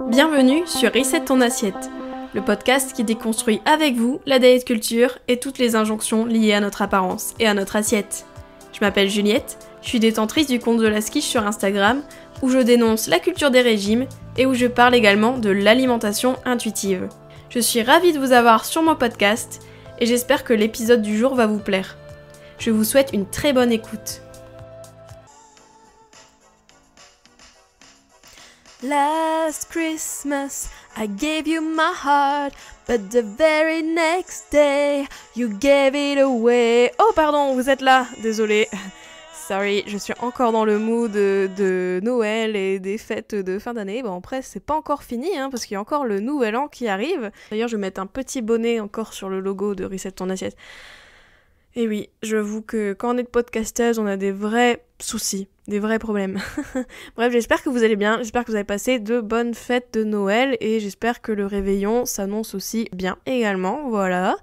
Bienvenue sur Reset ton assiette, le podcast qui déconstruit avec vous la diet culture et toutes les injonctions liées à notre apparence et à notre assiette. Je m'appelle Juliette, je suis détentrice du compte de la Skiche sur Instagram, où je dénonce la culture des régimes et où je parle également de l'alimentation intuitive. Je suis ravie de vous avoir sur mon podcast et j'espère que l'épisode du jour va vous plaire. Je vous souhaite une très bonne écoute. Last Christmas, I gave you my heart, but the very next day, you gave it away. Oh pardon, vous êtes là, désolée. Sorry, je suis encore dans le mood de Noël et des fêtes de fin d'année. Bon après, c'est pas encore fini, parce qu'il y a encore le nouvel an qui arrive. D'ailleurs, je vais mettre un petit bonnet encore sur le logo de Reset ton assiette. Et oui, j'avoue que quand on est podcasteuse, on a des vrais soucis, des vrais problèmes. Bref, j'espère que vous allez bien, j'espère que vous avez passé de bonnes fêtes de Noël et j'espère que le réveillon s'annonce aussi bien également, voilà.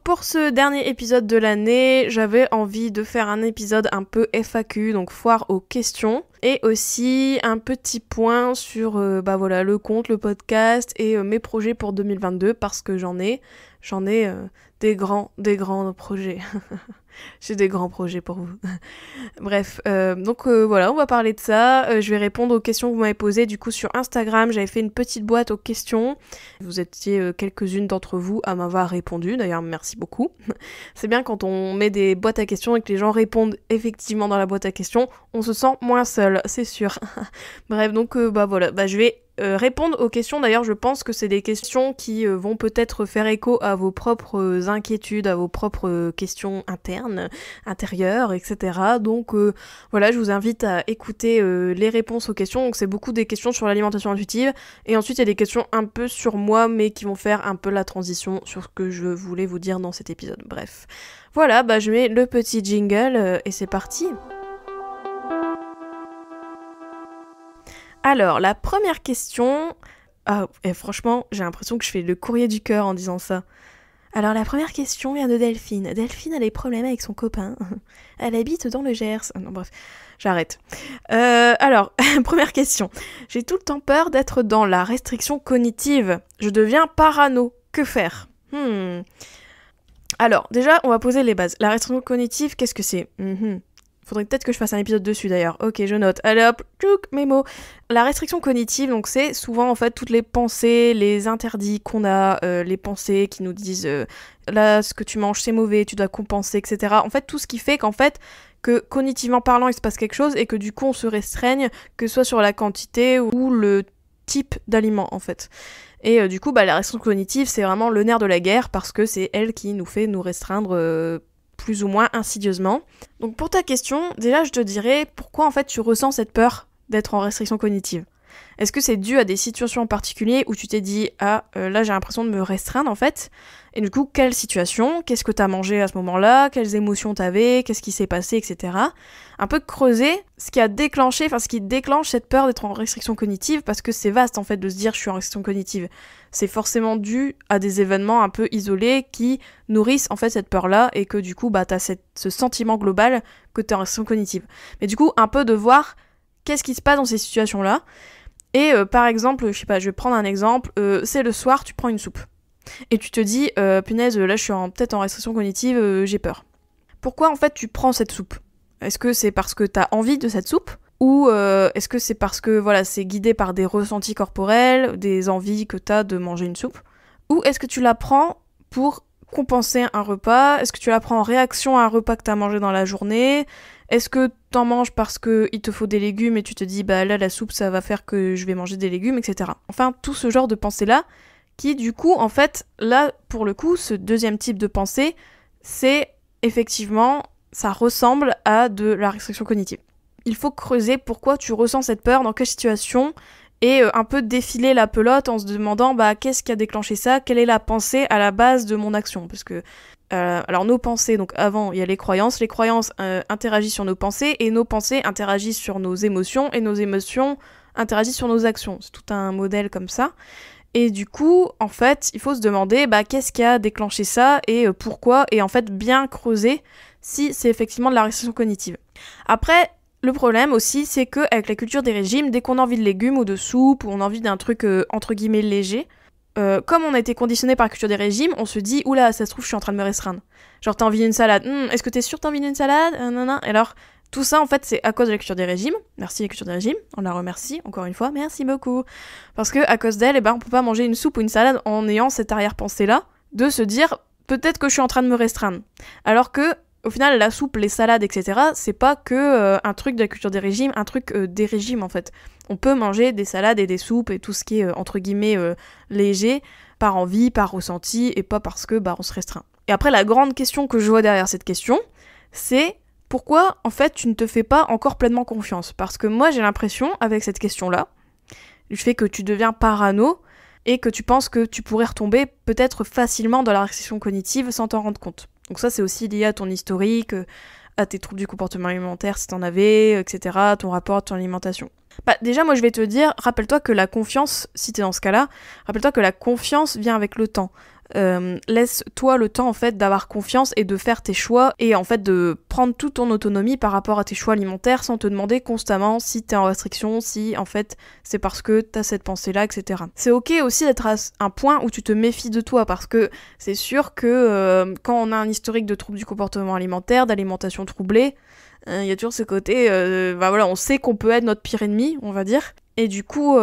Pour ce dernier épisode de l'année, j'avais envie de faire un épisode un peu FAQ, donc foire aux questions, et aussi un petit point sur le compte, le podcast et mes projets pour 2022 parce que j'en ai des grands projets. J'ai des grands projets pour vous. Bref, voilà, on va parler de ça. Je vais répondre aux questions que vous m'avez posées. Du coup, sur Instagram, j'avais fait une petite boîte aux questions. Vous étiez quelques-unes d'entre vous à m'avoir répondu. D'ailleurs, merci beaucoup. C'est bien quand on met des boîtes à questions et que les gens répondent effectivement dans la boîte à questions, on se sent moins seul, c'est sûr. Bref, donc je vais répondre aux questions. D'ailleurs, je pense que c'est des questions qui vont peut-être faire écho à vos propres inquiétudes, à vos propres questions intérieures, etc. Donc voilà, je vous invite à écouter les réponses aux questions. Donc c'est beaucoup des questions sur l'alimentation intuitive et ensuite il y a des questions un peu sur moi mais qui vont faire un peu la transition sur ce que je voulais vous dire dans cet épisode. Bref, voilà, je mets le petit jingle et c'est parti. Alors, la première question... franchement, j'ai l'impression que je fais le courrier du cœur en disant ça. Alors, la première question vient de Delphine. Delphine a des problèmes avec son copain. Elle habite dans le Gers. Non, bref, j'arrête. Alors, première question. J'ai tout le temps peur d'être dans la restriction cognitive. Je deviens parano. Que faire ? Alors, déjà, on va poser les bases. La restriction cognitive, qu'est-ce que c'est ? Faudrait peut-être que je fasse un épisode dessus d'ailleurs. Ok, je note. Allez hop, tchouk, mes mots. La restriction cognitive, donc c'est souvent en fait toutes les pensées, les interdits qu'on a, les pensées qui nous disent là ce que tu manges c'est mauvais, tu dois compenser, etc. En fait tout ce qui fait qu'en fait que cognitivement parlant il se passe quelque chose et que du coup on se restreigne, que ce soit sur la quantité ou le type d'aliment en fait. Et du coup la restriction cognitive c'est vraiment le nerf de la guerre parce que c'est elle qui nous fait nous restreindre plus ou moins insidieusement. Donc pour ta question, déjà je te dirais pourquoi en fait tu ressens cette peur d'être en restriction cognitive. Est-ce que c'est dû à des situations en particulier où tu t'es dit là j'ai l'impression de me restreindre en fait, et du coup quelle situation, qu'est-ce que t'as mangé à ce moment-là, quelles émotions t'avais, qu'est-ce qui s'est passé, etc. Un peu creuser ce qui déclenche cette peur d'être en restriction cognitive, parce que c'est vaste en fait de se dire je suis en restriction cognitive. C'est forcément dû à des événements un peu isolés qui nourrissent en fait cette peur-là et que du coup t'as ce sentiment global que t'es en restriction cognitive. Mais du coup un peu de voir qu'est-ce qui se passe dans ces situations-là. Et par exemple, je sais pas, je vais prendre un exemple, c'est le soir, tu prends une soupe. Et tu te dis, punaise, là je suis peut-être en restriction cognitive, j'ai peur. Pourquoi en fait tu prends cette soupe ? Est-ce que c'est parce que t'as envie de cette soupe ? Ou est-ce que c'est parce que c'est guidé par des ressentis corporels, des envies que t'as de manger une soupe ? Ou est-ce que tu la prends pour compenser un repas ? Est-ce que tu la prends en réaction à un repas que t'as mangé dans la journée ? Est-ce que t'en manges parce qu'il te faut des légumes et tu te dis là la soupe ça va faire que je vais manger des légumes, etc. Enfin tout ce genre de pensées-là qui du coup en fait là pour le coup ce deuxième type de pensée c'est effectivement ça ressemble à de la restriction cognitive. Il faut creuser pourquoi tu ressens cette peur, dans quelle situation, et un peu défiler la pelote en se demandant qu'est-ce qui a déclenché ça, quelle est la pensée à la base de mon action, parce que alors nos pensées, donc avant il y a les croyances interagissent sur nos pensées et nos pensées interagissent sur nos émotions et nos émotions interagissent sur nos actions, c'est tout un modèle comme ça. Et du coup, en fait, il faut se demander qu'est-ce qui a déclenché ça et pourquoi, et en fait bien creuser si c'est effectivement de la restriction cognitive. Après, le problème aussi, c'est qu'avec la culture des régimes, dès qu'on a envie de légumes ou de soupe, ou on a envie d'un truc entre guillemets léger, comme on a été conditionné par la culture des régimes, on se dit « Oula, ça se trouve, je suis en train de me restreindre. » Genre, t'as envie d'une salade. Est-ce que t'es sûr que t'as envie d'une salade non. Et alors, tout ça, en fait, c'est à cause de la culture des régimes. Merci la culture des régimes, on la remercie, encore une fois, merci beaucoup. Parce que à cause d'elle, on peut pas manger une soupe ou une salade en ayant cette arrière-pensée-là de se dire « Peut-être que je suis en train de me restreindre. » Alors que, au final, la soupe, les salades, etc., c'est pas que un truc de la culture des régimes, un truc des régimes, en fait. On peut manger des salades et des soupes et tout ce qui est, entre guillemets, léger, par envie, par ressenti, et pas parce que, on se restreint. Et après, la grande question que je vois derrière cette question, c'est pourquoi, en fait, tu ne te fais pas encore pleinement confiance ? Parce que moi, j'ai l'impression, avec cette question-là, du fait que tu deviens parano, et que tu penses que tu pourrais retomber peut-être facilement dans la restriction cognitive sans t'en rendre compte. Donc ça, c'est aussi lié à ton historique, à tes troubles du comportement alimentaire si t'en avais, etc., à ton rapport à ton alimentation. Déjà, moi, je vais te dire, rappelle-toi que la confiance, si t'es dans ce cas-là, rappelle-toi que la confiance vient avec le temps. Laisse-toi le temps, en fait, d'avoir confiance et de faire tes choix, et en fait, de prendre toute ton autonomie par rapport à tes choix alimentaires sans te demander constamment si t'es en restriction, si, en fait, c'est parce que t'as cette pensée-là, etc. C'est ok aussi d'être à un point où tu te méfies de toi, parce que c'est sûr que quand on a un historique de troubles du comportement alimentaire, d'alimentation troublée, il y a toujours ce côté, on sait qu'on peut être notre pire ennemi, on va dire, et du coup,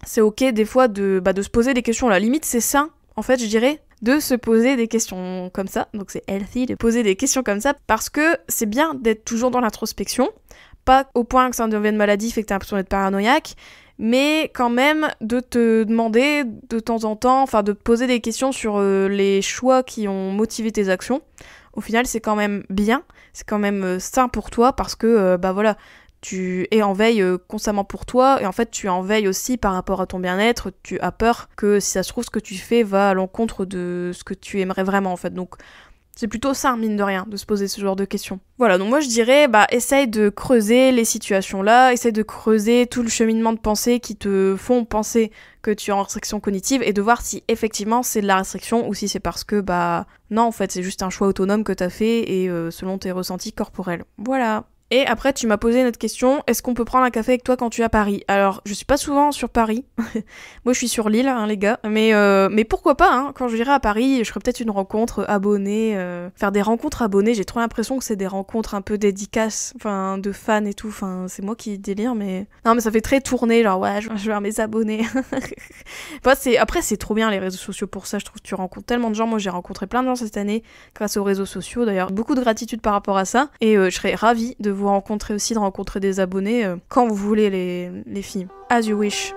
c'est ok des fois de se poser des questions. La limite, c'est sain, en fait, je dirais, de se poser des questions comme ça, donc c'est healthy de poser des questions comme ça, parce que c'est bien d'être toujours dans l'introspection, pas au point que ça devienne maladif et que t'as l'impression d'être paranoïaque, mais quand même de te demander de temps en temps, de te poser des questions sur les choix qui ont motivé tes actions. Au final, c'est quand même bien, c'est quand même sain pour toi, parce que, tu es en veille constamment pour toi, et en fait tu es en veille aussi par rapport à ton bien-être, tu as peur que si ça se trouve ce que tu fais va à l'encontre de ce que tu aimerais vraiment en fait, donc c'est plutôt ça, mine de rien, de se poser ce genre de questions. Voilà, donc moi je dirais, essaye de creuser les situations là, essaye de creuser tout le cheminement de pensée qui te font penser que tu es en restriction cognitive, et de voir si effectivement c'est de la restriction, ou si c'est parce que, non en fait c'est juste un choix autonome que t'as fait, et selon tes ressentis corporels. Voilà. Et après, tu m'as posé une autre question, est-ce qu'on peut prendre un café avec toi quand tu es à Paris ? Alors, je suis pas souvent sur Paris, moi je suis sur l'île, les gars, mais pourquoi pas, quand je irai à Paris, je ferai peut-être une rencontre abonnée, faire des rencontres abonnées, j'ai trop l'impression que c'est des rencontres un peu dédicaces, de fans et tout, c'est moi qui délire, mais... Non, mais ça fait très tourner, genre, ouais, je vais vers mes abonnés. Après, c'est trop bien les réseaux sociaux pour ça, je trouve que tu rencontres tellement de gens, moi j'ai rencontré plein de gens cette année, grâce aux réseaux sociaux, d'ailleurs, beaucoup de gratitude par rapport à ça, et je serais ravie de vous rencontrer aussi, de rencontrer des abonnés quand vous voulez les filles. As you wish.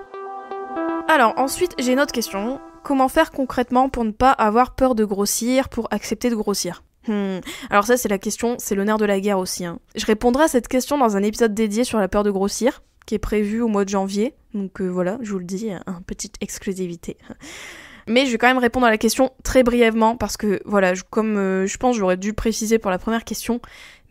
Alors ensuite, j'ai une autre question. Comment faire concrètement pour ne pas avoir peur de grossir, pour accepter de grossir ? Alors ça c'est la question, c'est le nerf de la guerre aussi. Je répondrai à cette question dans un épisode dédié sur la peur de grossir, qui est prévu au mois de janvier. Donc voilà, je vous le dis, une petite exclusivité. Mais je vais quand même répondre à la question très brièvement, parce que voilà, je pense que j'aurais dû préciser pour la première question,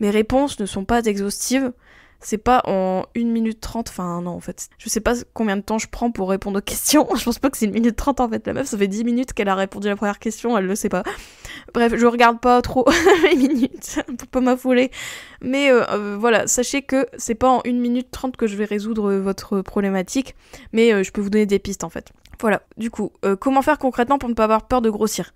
mes réponses ne sont pas exhaustives, c'est pas en 1 minute 30, non en fait, je sais pas combien de temps je prends pour répondre aux questions, je pense pas que c'est 1 minute 30 en fait, la meuf ça fait 10 minutes qu'elle a répondu à la première question, elle le sait pas. Bref, je regarde pas trop les minutes, pour pas m'affouler, mais voilà, sachez que c'est pas en 1 minute 30 que je vais résoudre votre problématique, mais je peux vous donner des pistes en fait. Voilà, du coup, comment faire concrètement pour ne pas avoir peur de grossir ?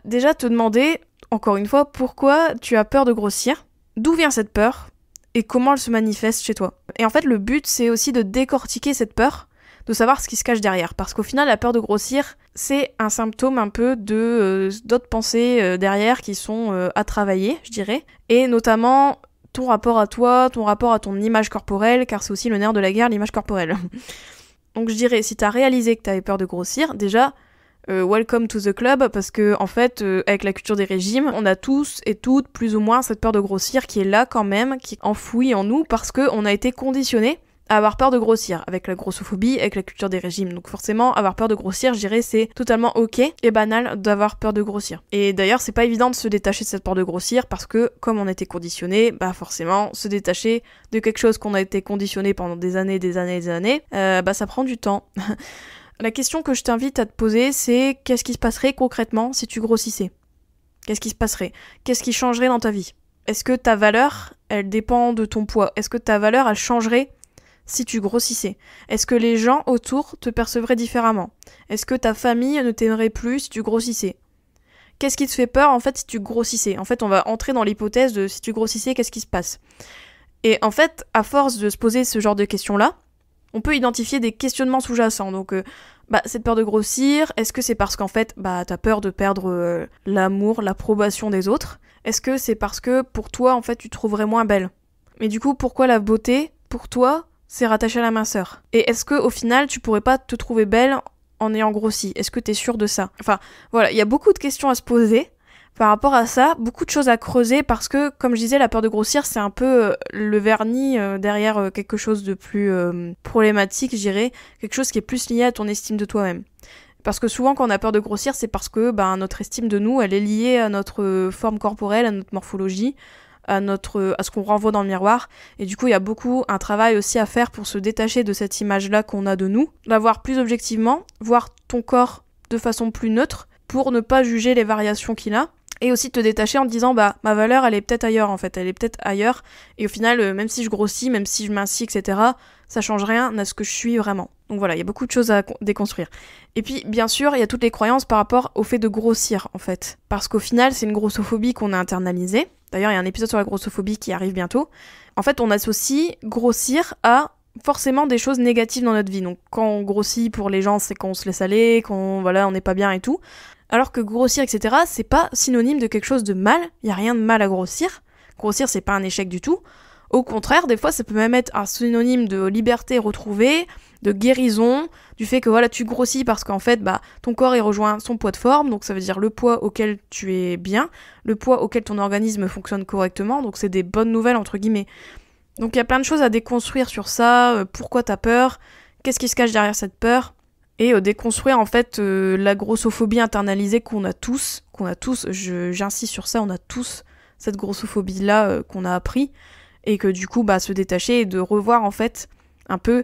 Déjà te demander, encore une fois, pourquoi tu as peur de grossir, d'où vient cette peur, et comment elle se manifeste chez toi. Et en fait, le but, c'est aussi de décortiquer cette peur, de savoir ce qui se cache derrière, parce qu'au final, la peur de grossir, c'est un symptôme un peu d'autres pensées derrière qui sont à travailler, je dirais, et notamment ton rapport à toi, ton rapport à ton image corporelle, car c'est aussi le nerf de la guerre, l'image corporelle. Donc je dirais, si t'as réalisé que t'avais peur de grossir, déjà, welcome to the club, parce que en fait, avec la culture des régimes, on a tous et toutes plus ou moins cette peur de grossir qui est là quand même, qui est enfouie en nous, parce qu'on a été conditionnés à avoir peur de grossir, avec la grossophobie, avec la culture des régimes. Donc forcément, avoir peur de grossir, je dirais, c'est totalement ok et banal d'avoir peur de grossir. Et d'ailleurs, c'est pas évident de se détacher de cette peur de grossir, parce que, comme on a été conditionné, forcément, se détacher de quelque chose qu'on a été conditionné pendant des années, ça prend du temps. La question que je t'invite à te poser, c'est qu'est-ce qui se passerait concrètement si tu grossissais ? Qu'est-ce qui se passerait ? Qu'est-ce qui changerait dans ta vie ? Est-ce que ta valeur, elle dépend de ton poids ? Est-ce que ta valeur, elle changerait si tu grossissais ? Est-ce que les gens autour te percevraient différemment ? Est-ce que ta famille ne t'aimerait plus si tu grossissais ? Qu'est-ce qui te fait peur en fait si tu grossissais ? En fait, on va entrer dans l'hypothèse de si tu grossissais, qu'est-ce qui se passe ? Et en fait, à force de se poser ce genre de questions-là, on peut identifier des questionnements sous-jacents. Donc, cette peur de grossir, est-ce que c'est parce qu'en fait, t'as peur de perdre l'amour, l'approbation des autres ? Est-ce que c'est parce que pour toi, en fait, tu te trouverais moins belle ? Mais du coup, pourquoi la beauté, pour toi, c'est rattaché à la minceur ? Et est-ce que au final, tu pourrais pas te trouver belle en ayant grossi ? Est-ce que t'es sûre de ça ? Enfin, voilà, il y a beaucoup de questions à se poser par rapport à ça, beaucoup de choses à creuser parce que, comme je disais, la peur de grossir, c'est un peu le vernis derrière quelque chose de plus problématique, je dirais, quelque chose qui est plus lié à ton estime de toi-même. Parce que souvent, quand on a peur de grossir, c'est parce que notre estime de nous, elle est liée à notre forme corporelle, à notre morphologie, à ce qu'on renvoie dans le miroir. Et du coup, il y a beaucoup un travail aussi à faire pour se détacher de cette image-là qu'on a de nous, la voir plus objectivement, voir ton corps de façon plus neutre, pour ne pas juger les variations qu'il a. Et aussi te détacher en te disant, ma valeur, elle est peut-être ailleurs, en fait. Elle est peut-être ailleurs. Et au final, même si je grossis, même si je mincis, etc., ça change rien à ce que je suis vraiment. Donc voilà, il y a beaucoup de choses à déconstruire. Et puis, bien sûr, il y a toutes les croyances par rapport au fait de grossir, en fait. Parce qu'au final, c'est une grossophobie qu'on a internalisée. D'ailleurs, il y a un épisode sur la grossophobie qui arrive bientôt. En fait, on associe grossir à forcément des choses négatives dans notre vie. Donc, quand on grossit pour les gens, c'est qu'on se laisse aller, on n'est pas bien et tout. Alors que grossir, etc., c'est pas synonyme de quelque chose de mal. Il y a rien de mal à grossir. Grossir, c'est pas un échec du tout. Au contraire, des fois, ça peut même être un synonyme de liberté retrouvée, de guérison, du fait que voilà, tu grossis parce qu'en fait, ton corps il rejoint son poids de forme, donc ça veut dire le poids auquel tu es bien, le poids auquel ton organisme fonctionne correctement, donc c'est des bonnes nouvelles entre guillemets. Donc il y a plein de choses à déconstruire sur ça, pourquoi t'as peur, qu'est-ce qui se cache derrière cette peur, et déconstruire en fait la grossophobie internalisée qu'on a tous, j'insiste sur ça, on a tous cette grossophobie-là qu'on a appris, et que du coup, se détacher et de revoir en fait un peu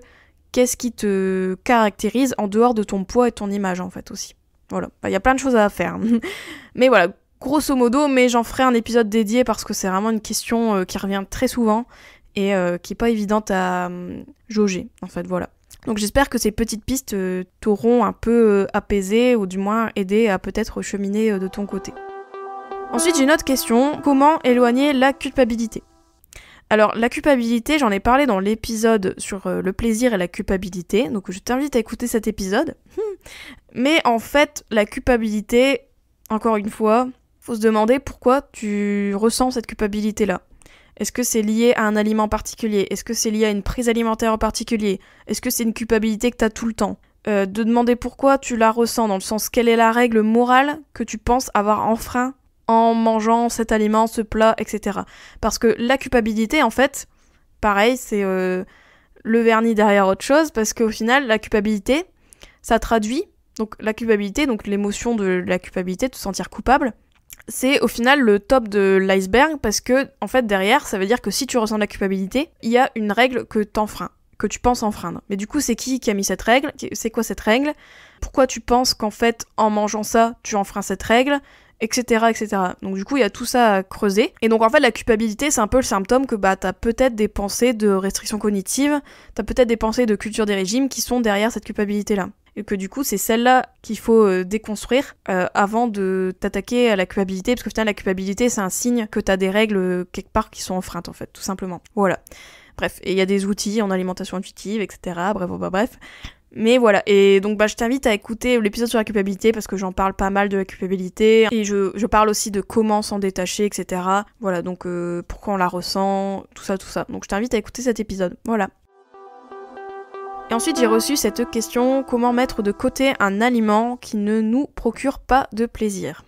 qu'est-ce qui te caractérise en dehors de ton poids et ton image en fait aussi. Voilà, y a plein de choses à faire. Mais voilà, grosso modo, mais j'en ferai un épisode dédié parce que c'est vraiment une question qui revient très souvent et qui est pas évidente à jauger en fait, voilà. Donc j'espère que ces petites pistes t'auront un peu apaisé ou du moins aidé à peut-être cheminer de ton côté. Ensuite, j'ai une autre question, comment éloigner la culpabilité ? Alors, la culpabilité, j'en ai parlé dans l'épisode sur le plaisir et la culpabilité, donc je t'invite à écouter cet épisode. Mais en fait, la culpabilité, encore une fois, faut se demander pourquoi tu ressens cette culpabilité-là. Est-ce que c'est lié à un aliment particulier ? Est-ce que c'est lié à une prise alimentaire en particulier ? Est-ce que c'est une culpabilité que t'as tout le temps ? De demander pourquoi tu la ressens, dans le sens, quelle est la règle morale que tu penses avoir enfreint en mangeant cet aliment, ce plat, etc. Parce que la culpabilité, en fait, pareil, c'est le vernis derrière autre chose, parce qu'au final, la culpabilité, ça traduit, donc la culpabilité, donc l'émotion de la culpabilité, de te sentir coupable, c'est au final le top de l'iceberg, parce que, en fait, derrière, ça veut dire que si tu ressens de la culpabilité, il y a une règle que t'enfreins, que tu penses enfreindre. Mais du coup, c'est qui a mis cette règle ? C'est quoi cette règle ? Pourquoi tu penses qu'en fait, en mangeant ça, tu enfreins cette règle ? Etc., etc. Donc du coup, il y a tout ça à creuser. Et donc en fait, la culpabilité, c'est un peu le symptôme que t'as peut-être des pensées de restriction cognitive, t'as peut-être des pensées de culture des régimes qui sont derrière cette culpabilité-là. Et que du coup, c'est celle-là qu'il faut déconstruire avant de t'attaquer à la culpabilité, parce que finalement, la culpabilité, c'est un signe que t'as des règles quelque part qui sont enfreintes, en fait, tout simplement. Voilà. Bref, et il y a des outils en alimentation intuitive, etc. Bref. Mais voilà, et donc je t'invite à écouter l'épisode sur la culpabilité parce que j'en parle pas mal de la culpabilité et je parle aussi de comment s'en détacher, etc. Voilà, donc pourquoi on la ressent, tout ça. Donc je t'invite à écouter cet épisode, voilà. Et ensuite j'ai reçu cette question, comment mettre de côté un aliment qui ne nous procure pas de plaisir ?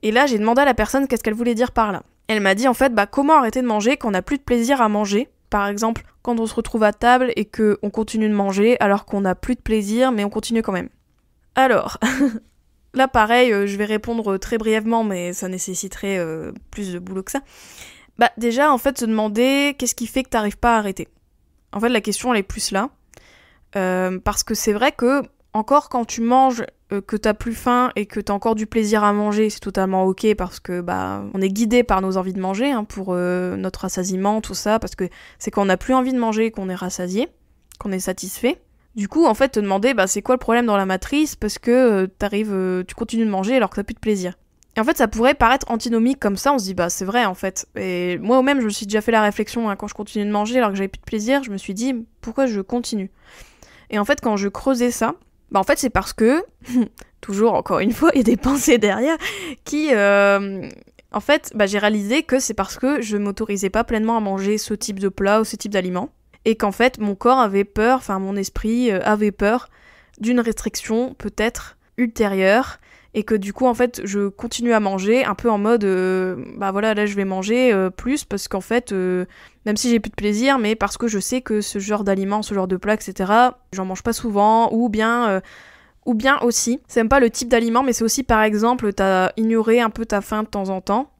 Et là j'ai demandé à la personne qu'est-ce qu'elle voulait dire par là. Elle m'a dit en fait, comment arrêter de manger quand on n'a plus de plaisir à manger ? Par exemple, quand on se retrouve à table et qu'on continue de manger alors qu'on n'a plus de plaisir, mais on continue quand même. Alors, là pareil, je vais répondre très brièvement, mais ça nécessiterait plus de boulot que ça. Déjà, en fait, se demander qu'est-ce qui fait que t'arrives pas à arrêter. En fait, la question, elle est plus là. Parce que c'est vrai que encore quand tu manges, que t'as plus faim et que t'as encore du plaisir à manger, c'est totalement ok parce que bah on est guidé par nos envies de manger hein, pour notre rassasiement, tout ça, parce que c'est quand on n'a plus envie de manger qu'on est rassasié, qu'on est satisfait. Du coup, en fait, te demander bah c'est quoi le problème dans la matrice parce que tu continues de manger alors que t'as plus de plaisir. Et en fait, ça pourrait paraître antinomique comme ça, on se dit bah c'est vrai en fait. Et moi au même, je me suis déjà fait la réflexion hein, quand je continuais de manger alors que j'avais plus de plaisir, je me suis dit pourquoi je continue. Et en fait, quand je creusais ça, bah en fait c'est parce que, toujours encore une fois, il y a des pensées derrière qui... en fait, bah, j'ai réalisé que c'est parce que je m'autorisais pas pleinement à manger ce type de plat ou ce type d'aliment. Et qu'en fait, mon corps avait peur, enfin mon esprit avait peur d'une restriction peut-être ultérieure. Et que du coup, en fait, je continue à manger un peu en mode, bah voilà, là je vais manger plus parce qu'en fait, même si j'ai plus de plaisir, mais parce que je sais que ce genre d'aliments, ce genre de plats, etc., j'en mange pas souvent, ou bien aussi, c'est même pas le type d'aliment, mais c'est aussi par exemple, t'as ignoré un peu ta faim de temps en temps,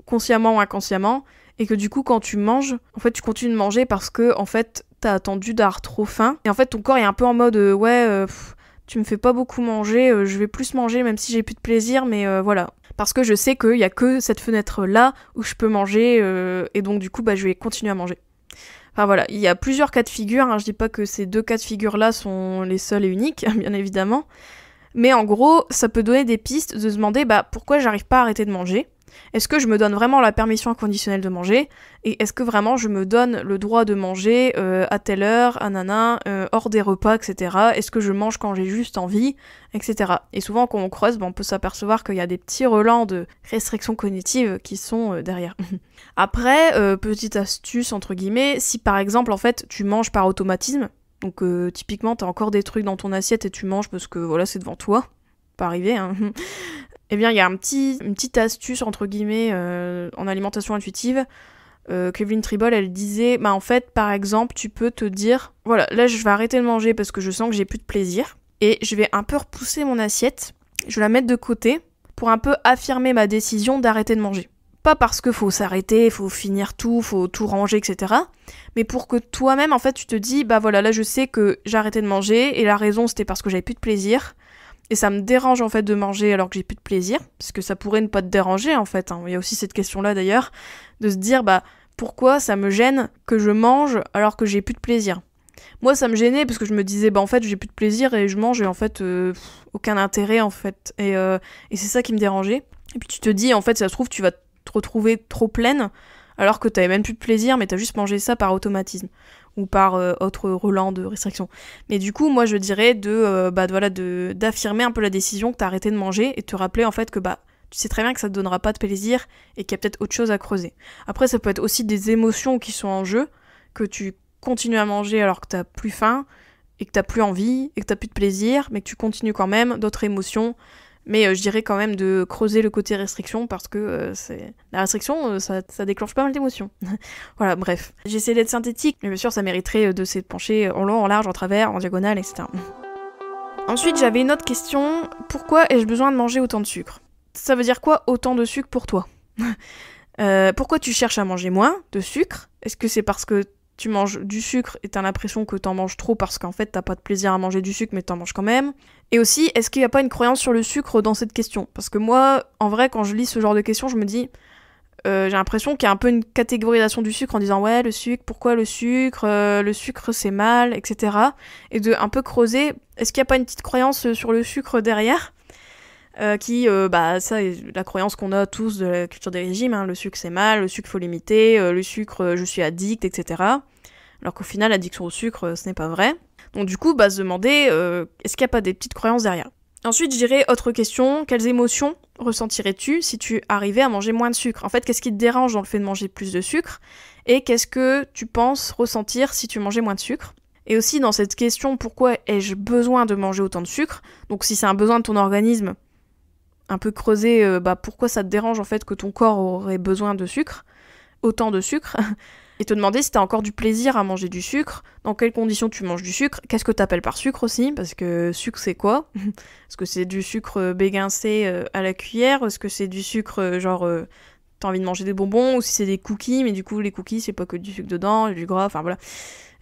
consciemment ou inconsciemment, et que du coup, quand tu manges, en fait, tu continues de manger parce que, en fait, t'as attendu d'avoir trop faim, et en fait, ton corps est un peu en mode, tu me fais pas beaucoup manger, je vais plus manger même si j'ai plus de plaisir, mais voilà. Parce que je sais qu'il y a que cette fenêtre-là où je peux manger, et donc du coup, bah, je vais continuer à manger. Enfin voilà, il y a plusieurs cas de figure, hein, je dis pas que ces 2 cas de figure-là sont les seuls et uniques, bien évidemment. Mais en gros, ça peut donner des pistes de se demander, bah, pourquoi j'arrive pas à arrêter de manger ? Est-ce que je me donne vraiment la permission inconditionnelle de manger ? Et est-ce que vraiment je me donne le droit de manger à telle heure, hors des repas, etc. Est-ce que je mange quand j'ai juste envie, etc. Et souvent quand on creuse, on peut s'apercevoir qu'il y a des petits relents de restrictions cognitives qui sont derrière. Après, petite astuce entre guillemets, si par exemple en fait tu manges par automatisme, donc typiquement t'as encore des trucs dans ton assiette et tu manges parce que voilà c'est devant toi, pas arrivé hein. Eh bien, il y a une petite astuce, entre guillemets, en alimentation intuitive. Kevin Tribol, elle disait, bah en fait, par exemple, tu peux te dire, voilà, là, je vais arrêter de manger parce que je sens que j'ai plus de plaisir. Et je vais un peu repousser mon assiette, je vais la mettre de côté pour un peu affirmer ma décision d'arrêter de manger. Pas parce que faut s'arrêter, faut finir tout, faut tout ranger, etc. Mais pour que toi-même, en fait, tu te dis, bah voilà, là, je sais que j'ai arrêté de manger et la raison, c'était parce que j'avais plus de plaisir. Et ça me dérange en fait de manger alors que j'ai plus de plaisir, parce que ça pourrait ne pas te déranger en fait, hein. Il y a aussi cette question-là d'ailleurs, de se dire bah pourquoi ça me gêne que je mange alors que j'ai plus de plaisir. Moi ça me gênait parce que je me disais bah en fait j'ai plus de plaisir et je mange et en fait aucun intérêt en fait, et c'est ça qui me dérangeait. Et puis tu te dis en fait ça se trouve tu vas te retrouver trop pleine alors que t'avais même plus de plaisir mais t'as juste mangé ça par automatisme ou par autre relent de restriction. Mais du coup, moi je dirais d'affirmer un peu la décision que t'as arrêté de manger et te rappeler en fait que bah tu sais très bien que ça te donnera pas de plaisir et qu'il y a peut-être autre chose à creuser. Après ça peut être aussi des émotions qui sont en jeu, que tu continues à manger alors que t'as plus faim et que t'as plus envie et que t'as plus de plaisir, mais que tu continues quand même, d'autres émotions. Mais je dirais quand même de creuser le côté restriction parce que la restriction, ça déclenche pas mal d'émotions. Voilà, bref. J'essaie d'être synthétique, mais bien sûr, ça mériterait de se pencher en long, en large, en travers, en diagonale, etc. Ensuite, j'avais une autre question. Pourquoi ai-je besoin de manger autant de sucre ? Ça veut dire quoi, autant de sucre pour toi ? Pourquoi tu cherches à manger moins de sucre ? Est-ce que c'est parce que tu manges du sucre et t'as l'impression que t'en manges trop parce qu'en fait t'as pas de plaisir à manger du sucre mais t'en manges quand même? Et aussi, est-ce qu'il y a pas une croyance sur le sucre dans cette question? Parce que moi, en vrai, quand je lis ce genre de questions, je me dis, j'ai l'impression qu'il y a un peu une catégorisation du sucre en disant ouais, le sucre, pourquoi le sucre c'est mal, etc. Et de un peu creuser, est-ce qu'il y a pas une petite croyance sur le sucre derrière? Ça est la croyance qu'on a tous de la culture des régimes, hein, le sucre c'est mal, le sucre faut limiter, le sucre je suis addict, etc. Alors qu'au final l'addiction au sucre ce n'est pas vrai. Donc du coup se demander est-ce qu'il n'y a pas des petites croyances derrière. Ensuite je dirais autre question, quelles émotions ressentirais-tu si tu arrivais à manger moins de sucre? En fait qu'est-ce qui te dérange dans le fait de manger plus de sucre? Et qu'est-ce que tu penses ressentir si tu mangeais moins de sucre? Et aussi dans cette question pourquoi ai-je besoin de manger autant de sucre? Donc si c'est un besoin de ton organisme, un peu creuser pourquoi ça te dérange en fait que ton corps aurait besoin de sucre, autant de sucre, et te demander si t'as encore du plaisir à manger du sucre, dans quelles conditions tu manges du sucre, qu'est-ce que t'appelles par sucre aussi, parce que sucre c'est quoi? Est-ce que c'est du sucre béguincé à la cuillère? Est-ce que c'est du sucre t'as envie de manger des bonbons, ou si c'est des cookies, mais du coup les cookies c'est pas que du sucre dedans, il y a du gras, enfin voilà,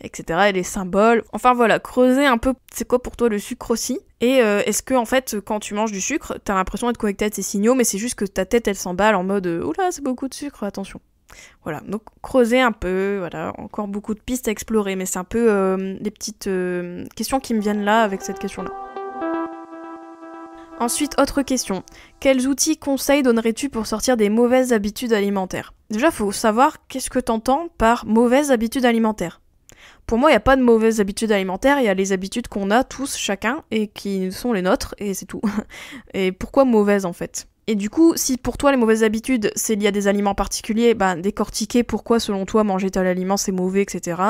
etc. Et les symboles. Enfin voilà, creuser un peu c'est quoi pour toi le sucre aussi. Et est-ce que en fait quand tu manges du sucre, t'as l'impression d'être connecté à tes signaux, mais c'est juste que ta tête elle s'emballe en mode oula c'est beaucoup de sucre, attention. Voilà, donc creuser un peu, voilà, encore beaucoup de pistes à explorer, mais c'est un peu les petites questions qui me viennent là avec cette question-là. Ensuite, autre question. Quels outils, conseils donnerais-tu pour sortir des mauvaises habitudes alimentaires ? Déjà, faut savoir qu'est-ce que t'entends par mauvaises habitudes alimentaires. Pour moi, il n'y a pas de mauvaises habitudes alimentaires, il y a les habitudes qu'on a tous, chacun, et qui sont les nôtres, et c'est tout. Et pourquoi mauvaises, en fait ? Et du coup, si pour toi les mauvaises habitudes, c'est lié à des aliments particuliers, décortiquer pourquoi selon toi manger tel aliment c'est mauvais, etc.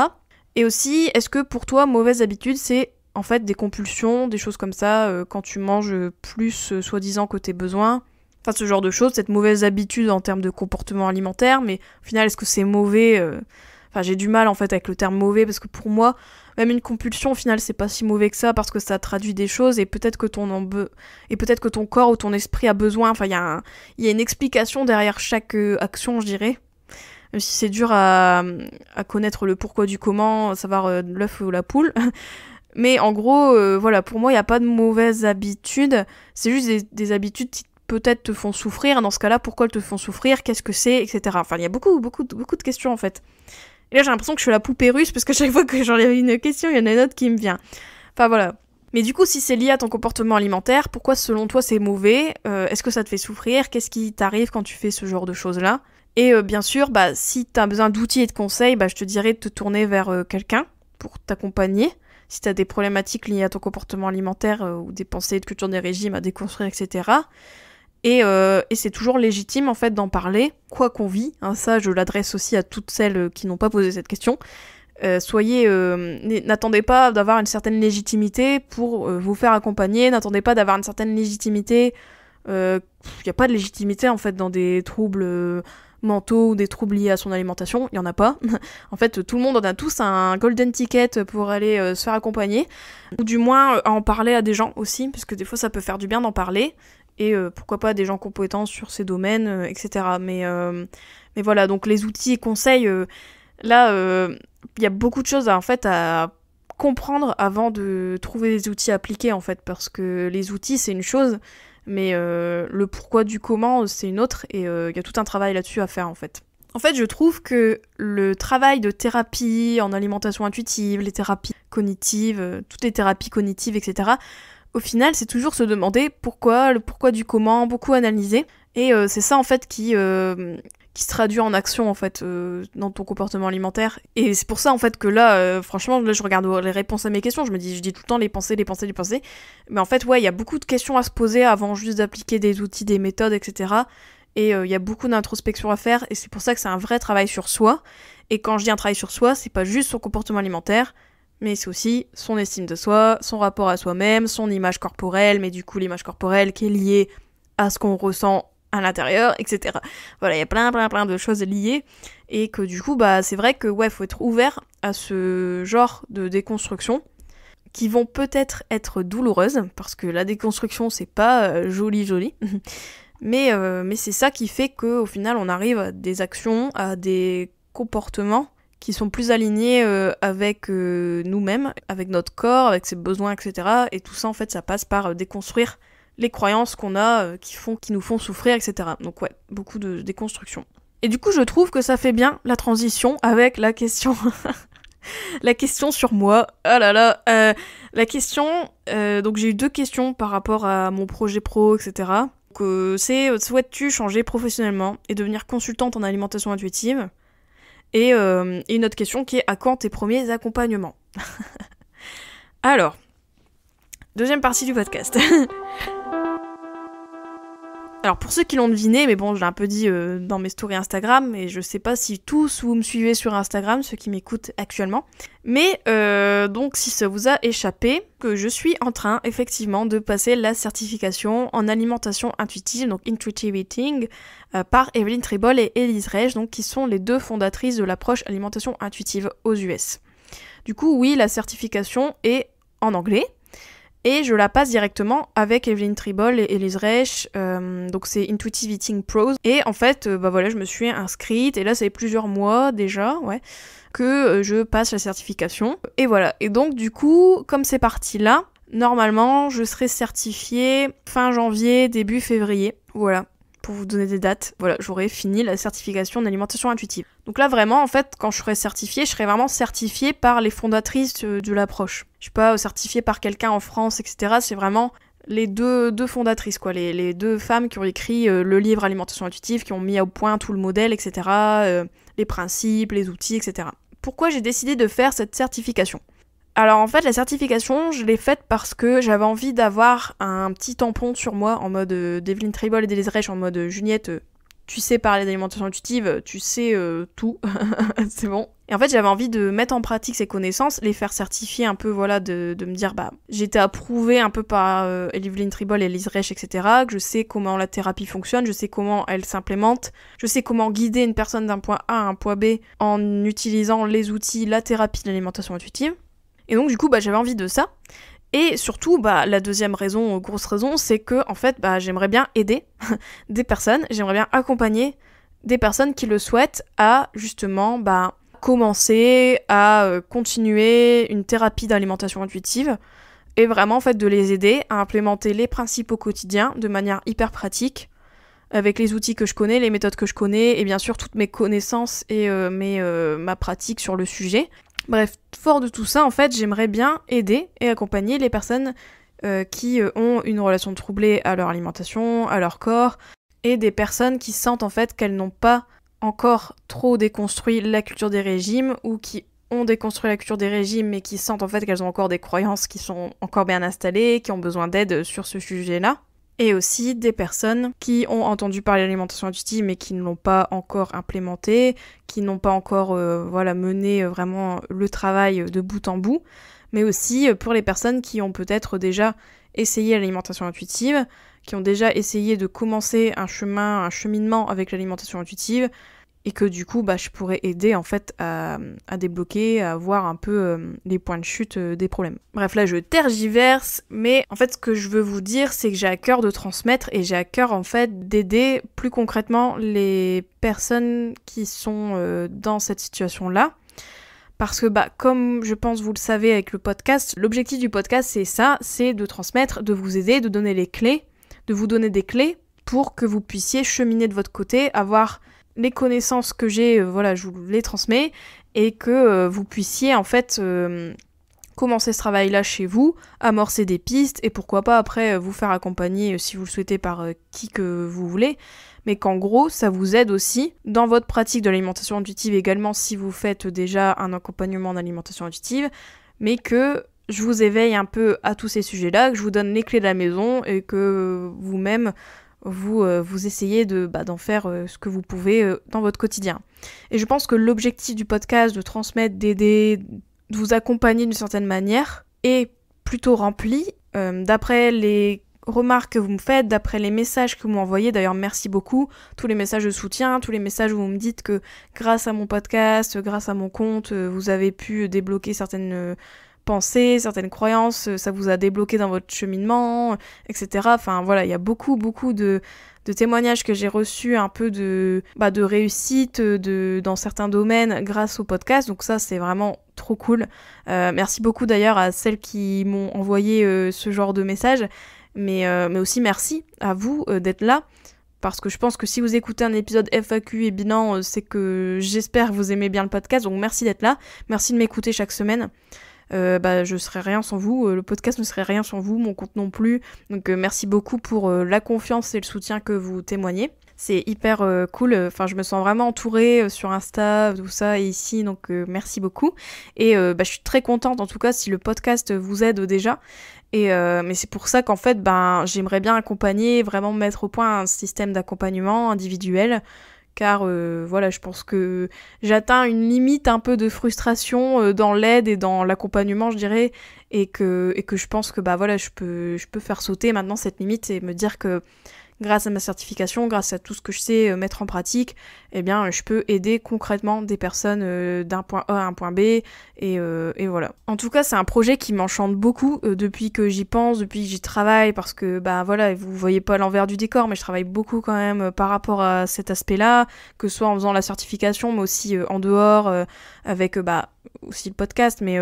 Et aussi, est-ce que pour toi, mauvaise habitude, c'est en fait des compulsions, des choses comme ça, quand tu manges plus soi-disant que tes besoins, enfin ce genre de choses, cette mauvaise habitude en termes de comportement alimentaire, mais au final, est-ce que c'est mauvais Enfin, j'ai du mal en fait avec le terme mauvais, parce que pour moi, même une compulsion, au final, c'est pas si mauvais que ça, parce que ça traduit des choses, et peut-être que ton corps ou ton esprit a besoin, enfin, il y a une explication derrière chaque action, je dirais. Même si c'est dur à connaître le pourquoi du comment, savoir l'œuf ou la poule. Mais en gros, voilà, pour moi, il n'y a pas de mauvaises habitudes, c'est juste des habitudes qui peut-être te font souffrir. Dans ce cas-là, pourquoi elles te font souffrir, qu'est-ce que c'est, etc. Enfin, il y a beaucoup de questions, en fait. Et là, j'ai l'impression que je suis la poupée russe, parce que chaque fois que j'en ai une question, il y en a une autre qui me vient. Enfin, voilà. Mais du coup, si c'est lié à ton comportement alimentaire, pourquoi selon toi c'est mauvais ? Est-ce que ça te fait souffrir ? Qu'est-ce qui t'arrive quand tu fais ce genre de choses-là ? Et bien sûr, si t'as besoin d'outils et de conseils, je te dirais de te tourner vers quelqu'un pour t'accompagner. Si t'as des problématiques liées à ton comportement alimentaire ou des pensées de culture des régimes à déconstruire, etc. Et c'est toujours légitime en fait d'en parler, quoi qu'on vit. Hein, ça, je l'adresse aussi à toutes celles qui n'ont pas posé cette question. N'attendez pas d'avoir une certaine légitimité pour vous faire accompagner. N'attendez pas d'avoir une certaine légitimité. Il n'y a pas de légitimité en fait dans des troubles mentaux ou des troubles liés à son alimentation. Il y en a pas. En fait, tout le monde, on a tous un golden ticket pour aller se faire accompagner, ou du moins à en parler à des gens aussi, parce que des fois ça peut faire du bien d'en parler. Et pourquoi pas des gens compétents sur ces domaines, etc. Mais voilà, donc les outils et conseils, là, il y a beaucoup de choses en fait à comprendre avant de trouver des outils appliqués, en fait, parce que les outils, c'est une chose, mais le pourquoi du comment, c'est une autre, et il y a tout un travail là-dessus à faire, en fait. En fait, je trouve que le travail de thérapie en alimentation intuitive, les thérapies cognitives, toutes les thérapies cognitives, etc., au final, c'est toujours se demander pourquoi, le pourquoi du comment, beaucoup analyser. Et c'est ça, en fait, qui se traduit en action, en fait, dans ton comportement alimentaire. Et c'est pour ça, en fait, que là, franchement, là, je regarde les réponses à mes questions, je dis tout le temps les pensées. Mais en fait, ouais, il y a beaucoup de questions à se poser avant juste d'appliquer des outils, des méthodes, etc. Et il y a beaucoup d'introspection à faire, et c'est pour ça que c'est un vrai travail sur soi. Et quand je dis un travail sur soi, c'est pas juste son comportement alimentaire, mais c'est aussi son estime de soi, son rapport à soi-même, son image corporelle, mais du coup l'image corporelle qui est liée à ce qu'on ressent à l'intérieur, etc. Voilà, il y a plein de choses liées, et que du coup, c'est vrai que ouais, faut être ouvert à ce genre de déconstruction, qui vont peut-être être douloureuses, parce que la déconstruction, c'est pas joli, mais c'est ça qui fait qu'au final, on arrive à des actions, à des comportements qui sont plus alignés avec nous-mêmes, avec notre corps, avec ses besoins, etc. Et tout ça, en fait, ça passe par déconstruire les croyances qu'on a, qui nous font souffrir, etc. Donc ouais, beaucoup de déconstruction. Et du coup, je trouve que ça fait bien la transition avec la question... la question sur moi. Oh là là. La question... donc j'ai eu 2 questions par rapport à mon projet pro, etc. Donc c'est, souhaites-tu changer professionnellement et devenir consultante en alimentation intuitive ? Et une autre question qui est, à quand tes premiers accompagnements ? Alors, deuxième partie du podcast. Alors pour ceux qui l'ont deviné, mais bon, je l'ai un peu dit dans mes stories Instagram, et je sais pas si tous vous me suivez sur Instagram, ceux qui m'écoutent actuellement. Mais donc si ça vous a échappé, que je suis en train effectivement de passer la certification en alimentation intuitive, donc Intuitive Eating, par Evelyne Tribol et Elise Reich, donc qui sont les 2 fondatrices de l'approche alimentation intuitive aux US. Du coup, oui, la certification est en anglais. et je la passe directement avec Evelyn Tribole et Elise Reich, donc c'est Intuitive Eating Pros, et en fait, voilà, je me suis inscrite, et là ça fait plusieurs mois déjà, que je passe la certification, et voilà, et donc du coup, comme c'est parti là, normalement, je serai certifiée fin janvier, début février, voilà. Pour vous donner des dates, voilà, j'aurai fini la certification d'alimentation intuitive. Donc là, vraiment, en fait, quand je serai certifiée, je serai vraiment certifiée par les fondatrices de l'approche. Je suis pas certifiée par quelqu'un en France, etc. C'est vraiment les deux fondatrices, quoi, les deux femmes qui ont écrit le livre Alimentation intuitive, qui ont mis au point tout le modèle, etc., les principes, les outils, etc. Pourquoi j'ai décidé de faire cette certification ? Alors en fait, la certification, je l'ai faite parce que j'avais envie d'avoir un petit tampon sur moi en mode d'Evelyn Tribole et d'Elise Reich, en mode Juliette, tu sais parler d'alimentation intuitive, tu sais tout, c'est bon. Et en fait, j'avais envie de mettre en pratique ces connaissances, les faire certifier un peu, voilà, de me dire, j'ai été approuvée un peu par Evelyn Tribole et Elise Reich, etc., que je sais comment la thérapie fonctionne, je sais comment elle s'implémente, je sais comment guider une personne d'un point A à un point B en utilisant les outils, la thérapie de l'alimentation intuitive. Et donc du coup, j'avais envie de ça. Et surtout, la deuxième raison, grosse raison, c'est que en fait, j'aimerais bien aider des personnes, j'aimerais bien accompagner des personnes qui le souhaitent à justement commencer à continuer une thérapie d'alimentation intuitive et vraiment en fait de les aider à implémenter les principes au quotidien de manière hyper pratique avec les outils que je connais, les méthodes que je connais et bien sûr toutes mes connaissances et ma pratique sur le sujet. Bref, fort de tout ça, en fait, j'aimerais bien aider et accompagner les personnes qui ont une relation troublée à leur alimentation, à leur corps, et des personnes qui sentent en fait qu'elles n'ont pas encore trop déconstruit la culture des régimes, ou qui ont déconstruit la culture des régimes, mais qui sentent en fait qu'elles ont encore des croyances qui sont encore bien installées, qui ont besoin d'aide sur ce sujet-là. Et aussi des personnes qui ont entendu parler de l'alimentation intuitive mais qui ne l'ont pas encore implémentée, qui n'ont pas encore mené vraiment le travail de bout en bout, mais aussi pour les personnes qui ont peut-être déjà essayé l'alimentation intuitive, qui ont déjà essayé de commencer un cheminement avec l'alimentation intuitive, et que du coup je pourrais aider en fait à débloquer, à voir un peu les points de chute des problèmes. Bref, là je tergiverse, mais en fait ce que je veux vous dire c'est que j'ai à cœur de transmettre et j'ai à cœur en fait d'aider plus concrètement les personnes qui sont dans cette situation-là. Parce que comme je pense vous le savez avec le podcast, l'objectif du podcast c'est ça, c'est de transmettre, de vous aider, de donner les clés, de vous donner des clés pour que vous puissiez cheminer de votre côté, avoir les connaissances que j'ai, je vous les transmets, et que vous puissiez en fait commencer ce travail-là chez vous, amorcer des pistes, et pourquoi pas après vous faire accompagner si vous le souhaitez par qui que vous voulez, mais qu'en gros ça vous aide aussi dans votre pratique de l'alimentation intuitive également si vous faites déjà un accompagnement d'alimentation intuitive, mais que je vous éveille un peu à tous ces sujets-là, que je vous donne les clés de la maison et que vous-même vous essayez d'en faire ce que vous pouvez dans votre quotidien. Et je pense que l'objectif du podcast, de transmettre, d'aider, de vous accompagner d'une certaine manière, est plutôt rempli. D'après les remarques que vous me faites, d'après les messages que vous m'envoyez, d'ailleurs merci beaucoup, tous les messages de soutien, tous les messages où vous me dites que grâce à mon podcast, grâce à mon compte, vous avez pu débloquer certaines pensées, certaines croyances, ça vous a débloqué dans votre cheminement, etc. Enfin voilà, il y a beaucoup de témoignages que j'ai reçus un peu de réussite dans certains domaines grâce au podcast, donc ça c'est vraiment trop cool. Merci beaucoup d'ailleurs à celles qui m'ont envoyé ce genre de messages, mais aussi merci à vous d'être là, parce que je pense que si vous écoutez un épisode FAQ et bilan, c'est que j'espère que vous aimez bien le podcast, donc merci d'être là, merci de m'écouter chaque semaine. Je serais rien sans vous, le podcast ne serait rien sans vous, mon compte non plus, donc merci beaucoup pour la confiance et le soutien que vous témoignez. C'est hyper cool, enfin je me sens vraiment entourée sur Insta, tout ça, et ici, donc merci beaucoup. Et je suis très contente en tout cas si le podcast vous aide déjà, et mais c'est pour ça qu'en fait j'aimerais bien accompagner, vraiment mettre au point un système d'accompagnement individuel, car je pense que j'atteins une limite un peu de frustration dans l'aide et dans l'accompagnement, je dirais, et que je pense que je peux faire sauter maintenant cette limite et me dire que grâce à ma certification, grâce à tout ce que je sais mettre en pratique, eh bien je peux aider concrètement des personnes d'un point A à un point B, et voilà. En tout cas, c'est un projet qui m'enchante beaucoup depuis que j'y pense, depuis que j'y travaille, parce que voilà, vous voyez pas l'envers du décor, mais je travaille beaucoup quand même par rapport à cet aspect-là, que ce soit en faisant la certification, mais aussi en dehors, avec aussi le podcast, mais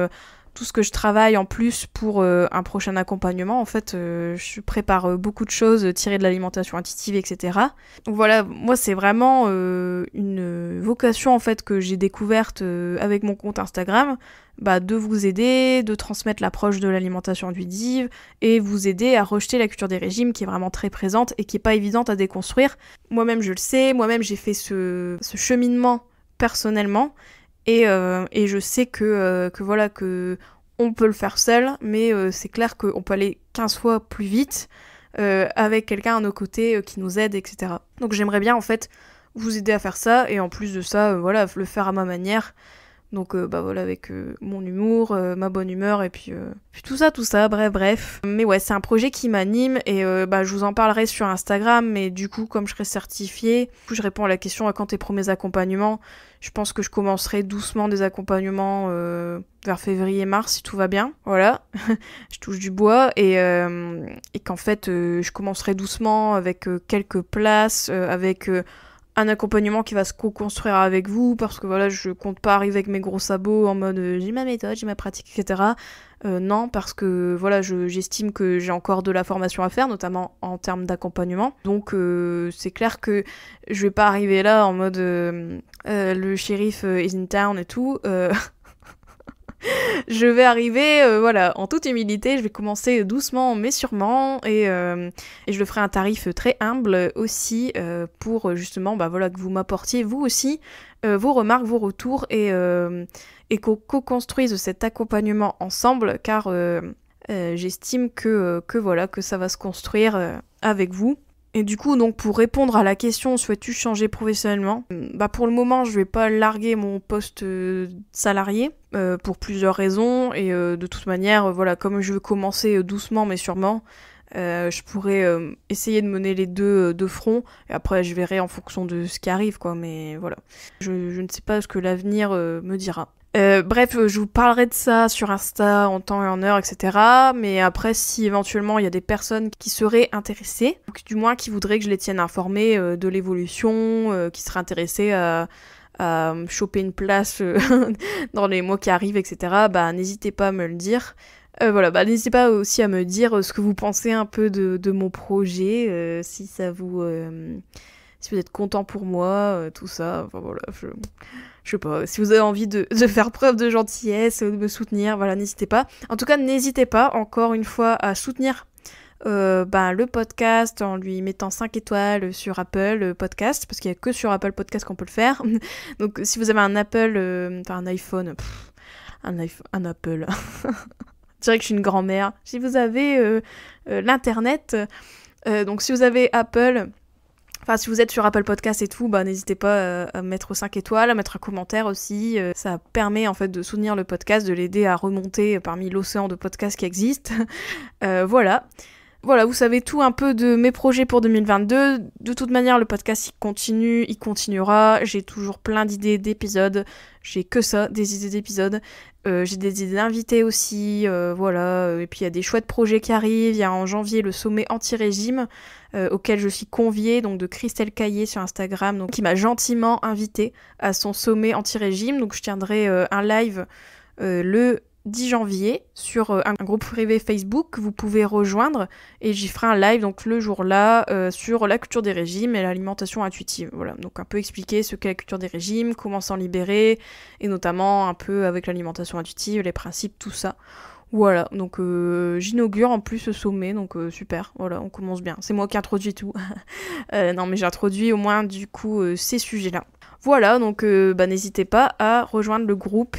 tout ce que je travaille en plus pour un prochain accompagnement. En fait, je prépare beaucoup de choses tirées de l'alimentation intuitive, etc. Donc voilà, moi c'est vraiment une vocation en fait que j'ai découverte avec mon compte Instagram, de vous aider, de transmettre l'approche de l'alimentation intuitive et vous aider à rejeter la culture des régimes qui est vraiment très présente et qui est pas évidente à déconstruire. Moi-même je le sais, moi-même j'ai fait ce cheminement personnellement. Et je sais que on peut le faire seul, mais c'est clair qu'on peut aller 15 fois plus vite avec quelqu'un à nos côtés qui nous aide, etc. Donc j'aimerais bien en fait vous aider à faire ça, et en plus de ça, le faire à ma manière. Donc avec mon humour, ma bonne humeur, et puis tout ça, bref. Mais ouais, c'est un projet qui m'anime, et je vous en parlerai sur Instagram, mais du coup, comme je serai certifiée, je réponds à la question à quand tes premiers accompagnements. Je pense que je commencerai doucement des accompagnements vers février-mars, si tout va bien. Voilà, je touche du bois, et qu'en fait, je commencerai doucement avec quelques places, avec un accompagnement qui va se co-construire avec vous, parce que voilà, je compte pas arriver avec mes gros sabots en mode j'ai ma méthode, j'ai ma pratique, etc. Non, parce que voilà, j'estime que j'ai encore de la formation à faire, notamment en termes d'accompagnement. Donc c'est clair que je vais pas arriver là en mode le shérif is in town et tout. Je vais arriver, en toute humilité, je vais commencer doucement mais sûrement, et je le ferai à un tarif très humble aussi, pour justement, que vous m'apportiez vous aussi vos remarques, vos retours, et qu'on co-construise cet accompagnement ensemble, car j'estime que ça va se construire avec vous. Et du coup, donc, pour répondre à la question, souhaites-tu changer professionnellement ? Pour le moment, je vais pas larguer mon poste salarié, pour plusieurs raisons, et de toute manière, comme je veux commencer doucement mais sûrement, je pourrais essayer de mener les deux de front, et après je verrai en fonction de ce qui arrive, quoi, mais voilà. Je ne sais pas ce que l'avenir me dira. Je vous parlerai de ça sur Insta en temps et en heure, etc. Mais après, si éventuellement il y a des personnes qui seraient intéressées, ou du moins qui voudraient que je les tienne informées de l'évolution, qui seraient intéressées à choper une place dans les mois qui arrivent, etc., n'hésitez pas à me le dire. N'hésitez pas aussi à me dire ce que vous pensez un peu de mon projet, si ça vous... si vous êtes content pour moi, tout ça, je sais pas, si vous avez envie de faire preuve de gentillesse, de me soutenir, n'hésitez pas. En tout cas, n'hésitez pas, encore une fois, à soutenir le podcast en lui mettant 5 étoiles sur Apple Podcast, parce qu'il y a que sur Apple Podcast qu'on peut le faire. Donc, si vous avez un Apple, un iPhone, un Apple... Je dirais que je suis une grand-mère. Si vous avez l'internet, donc si vous avez Apple... Enfin, si vous êtes sur Apple Podcast et tout, n'hésitez pas à mettre 5 étoiles, à mettre un commentaire aussi. Ça permet en fait de soutenir le podcast, de l'aider à remonter parmi l'océan de podcasts qui existent. Voilà, vous savez tout un peu de mes projets pour 2022. De toute manière, le podcast il continue, il continuera. J'ai toujours plein d'idées d'épisodes. J'ai que ça, des idées d'épisodes. J'ai des idées d'invités aussi, et puis il y a des chouettes projets qui arrivent. Il y a en janvier le sommet anti-régime, auquel je suis conviée, donc de Christelle Caillé sur Instagram, donc, qui m'a gentiment invitée à son sommet anti-régime. Donc je tiendrai un live le 10 janvier sur un groupe privé Facebook que vous pouvez rejoindre, et j'y ferai un live donc le jour-là sur la culture des régimes et l'alimentation intuitive. Voilà, donc un peu expliquer ce qu'est la culture des régimes, comment s'en libérer, et notamment un peu avec l'alimentation intuitive, les principes, tout ça. Voilà, donc j'inaugure en plus ce sommet, donc super, voilà, on commence bien. C'est moi qui introduis tout. Non mais j'introduis au moins du coup ces sujets-là. Voilà, donc n'hésitez pas à rejoindre le groupe.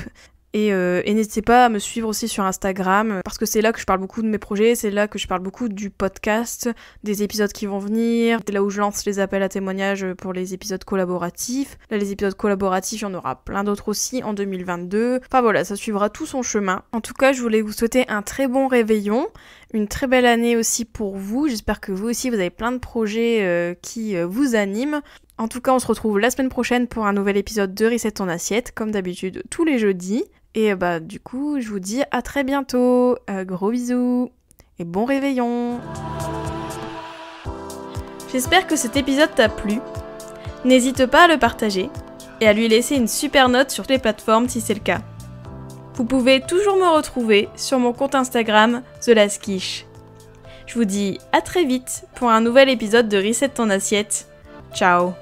Et n'hésitez pas à me suivre aussi sur Instagram, parce que c'est là que je parle beaucoup de mes projets, c'est là que je parle beaucoup du podcast, des épisodes qui vont venir, c'est là où je lance les appels à témoignages pour les épisodes collaboratifs. Là, les épisodes collaboratifs, il y en aura plein d'autres aussi en 2022. Enfin voilà, ça suivra tout son chemin. En tout cas, je voulais vous souhaiter un très bon réveillon, une très belle année aussi pour vous. J'espère que vous aussi, vous avez plein de projets qui vous animent. En tout cas, on se retrouve la semaine prochaine pour un nouvel épisode de Reset ton assiette, comme d'habitude tous les jeudis. Et du coup, je vous dis à très bientôt. Gros bisous et bon réveillon. J'espère que cet épisode t'a plu. N'hésite pas à le partager et à lui laisser une super note sur les plateformes si c'est le cas. Vous pouvez toujours me retrouver sur mon compte Instagram TheLastQuiche. Je vous dis à très vite pour un nouvel épisode de Reset ton assiette. Ciao.